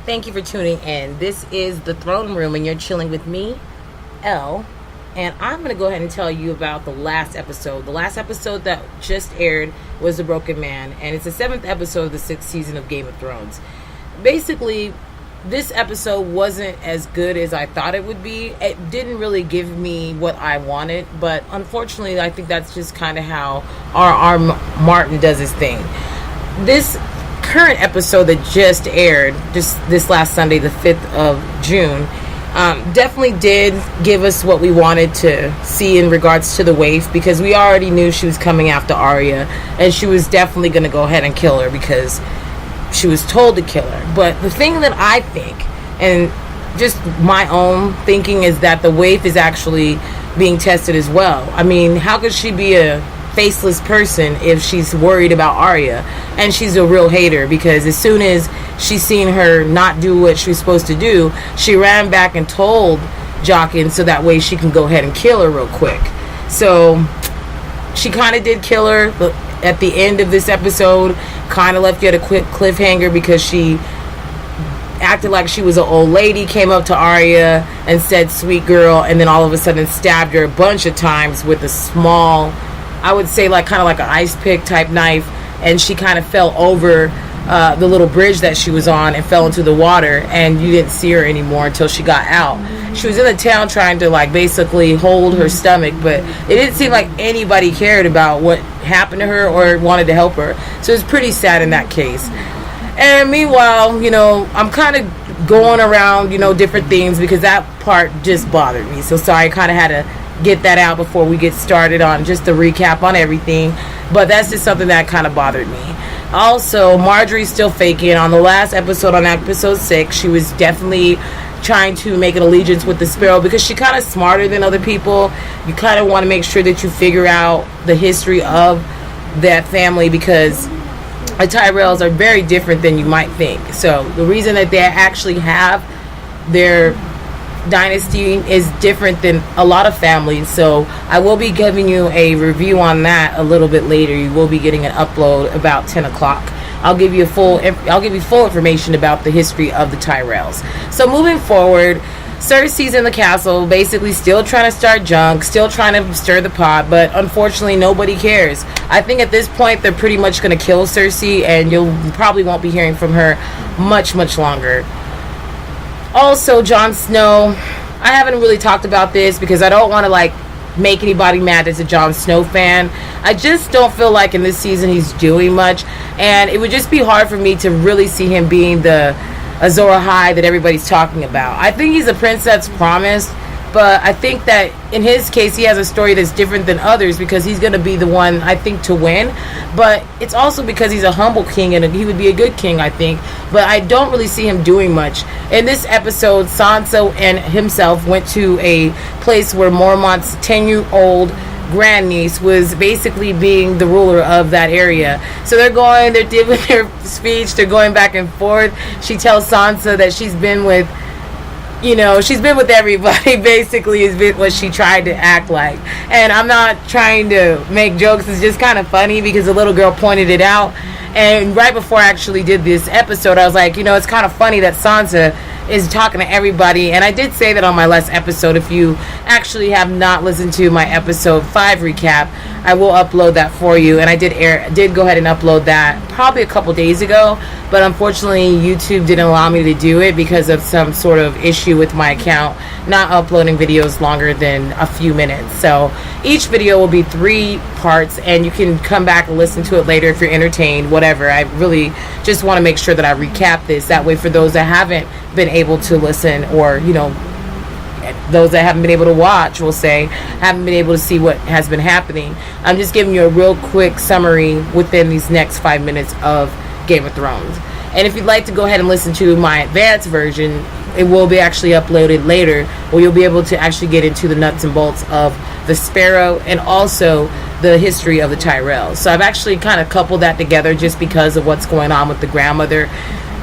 Thank you for tuning in. This is the Throne Room, and you're chilling with me, Elle. And I'm going to go ahead and tell you about the last episode. The last episode that just aired was The Broken Man, and it's the 7th episode of the 6th season of Game of Thrones. Basically, this episode wasn't as good as I thought it would be. It didn't really give me what I wanted, but unfortunately, I think that's just kind of how R.R. Martin does his thing. This current episode that just aired, just this last Sunday, the 5th of June, definitely did give us what we wanted to see in regards to the waif, because we already knew she was coming after Arya, and she was definitely going to go ahead and kill her because she was told to kill her. But the thing that I think, and just my own thinking, is that the waif is actually being tested as well. I mean, how could she be a faceless person if she's worried about Arya? And she's a real hater, because as soon as she seen her not do what she was supposed to do, she ran back and told Jaqen so that way she can go ahead and kill her real quick. So she kind of did kill her, but at the end of this episode kind of left you at a quick cliffhanger, because she acted like she was an old lady, came up to Arya and said sweet girl, and then all of a sudden stabbed her a bunch of times with a small, I would say like kind of like an ice pick type knife, and she kind of fell over the little bridge that she was on and fell into the water, and you didn't see her anymore until she got out. She was in the town trying to like basically hold her stomach, but it didn't seem like anybody cared about what happened to her or wanted to help her. So it's pretty sad in that case. And meanwhile, I'm kind of going around, different things, because that part just bothered me. So sorry, I kind of had to get that out before we get started on just a recap on everything. But that's just something that kind of bothered me. Also, Margery's still faking. On the last episode, on episode 6, she was definitely trying to make an allegiance with the sparrow, because she's kind of smarter than other people. You kind of want to make sure that you figure out the history of that family, because the Tyrells are very different than you might think. So the reason that they actually have their dynasty is different than a lot of families. So I will be giving you a review on that a little bit later. You will be getting an upload about 10 o'clock. I'll give you full information about the history of the Tyrells. So moving forward, Cersei's in the castle, basically still trying to start junk, still trying to stir the pot, but unfortunately nobody cares. I think at this point they're pretty much going to kill Cersei, and you probably won't be hearing from her much longer. Also, Jon Snow, I haven't really talked about this because I don't want to make anybody mad that's a Jon Snow fan. I just don't feel like in this season he's doing much, and it would just be hard for me to really see him being the Azor Ahai that everybody's talking about. I think he's a prince that's promised, but I think that in his case he has a story that's different than others, because he's going to be the one, I think, to win. But it's also because he's a humble king, and he would be a good king, I think. But I don't really see him doing much. In this episode, Sansa and himself went to a place where Mormont's 10-year-old grandniece was basically being the ruler of that area. So they're giving their speech, they're going back and forth. She tells Sansa that she's been with everybody, basically, is what she tried to act like. And I'm not trying to make jokes, it's just kind of funny because the little girl pointed it out. And right before I actually did this episode, I was like, it's kind of funny that Sansa is talking to everybody. And I did say that on my last episode. If you actually have not listened to my episode 5 recap, I will upload that for you. And I did go ahead and upload that probably a couple days ago, but unfortunately YouTube didn't allow me to do it because of some sort of issue with my account not uploading videos longer than a few minutes. So each video will be 3 parts, and you can come back and listen to it later if you're entertained, whatever. I really just want to make sure that I recap this, that way for those that haven't been able to listen, or those that haven't been able to watch, we'll say, haven't been able to see what has been happening. I'm just giving you a real quick summary within these next 5 minutes of Game of Thrones. And if you'd like to go ahead and listen to my advanced version, it will be actually uploaded later, where you'll be able to actually get into the nuts and bolts of the Sparrow and also the history of the Tyrells. So I've actually kind of coupled that together just because of what's going on with the grandmother.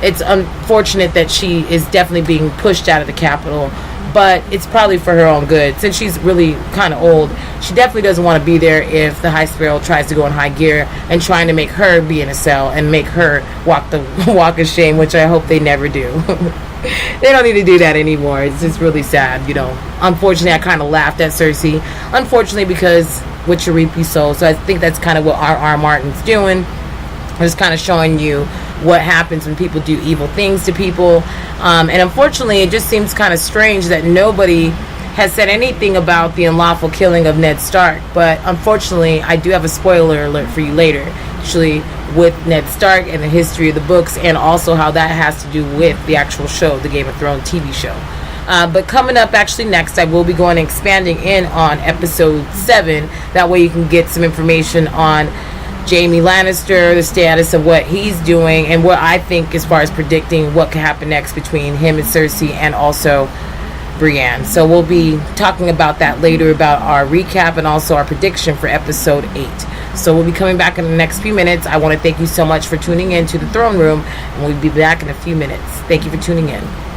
It's unfortunate that she is definitely being pushed out of the capital but it's probably for her own good. Since she's really kind of old, she definitely doesn't want to be there if the High Sparrow tries to go in high gear and trying to make her be in a cell and make her walk the walk of shame, which I hope they never do. They don't need to do that anymore. It's just really sad, you know. Unfortunately, I kind of laughed at Cersei. Unfortunately, because what you reap, you sow. So I think that's kind of what R.R. Martin's doing. Just kind of showing you what happens when people do evil things to people. And unfortunately, it just seems kind of strange that nobody has said anything about the unlawful killing of Ned Stark. But unfortunately, I do have a spoiler alert for you later, actually, with Ned Stark and the history of the books, and also how that has to do with the actual show, the Game of Thrones TV show. But coming up actually next, I will be going and expanding in on episode 7. That way you can get some information on Jaime Lannister, the status of what he's doing, and what I think as far as predicting what could happen next between him and Cersei, and also Brienne. So we'll be talking about that later, about our recap and also our prediction for episode 8. So we'll be coming back in the next few minutes. I want to thank you so much for tuning in to the Throne Room, and we'll be back in a few minutes. Thank you for tuning in.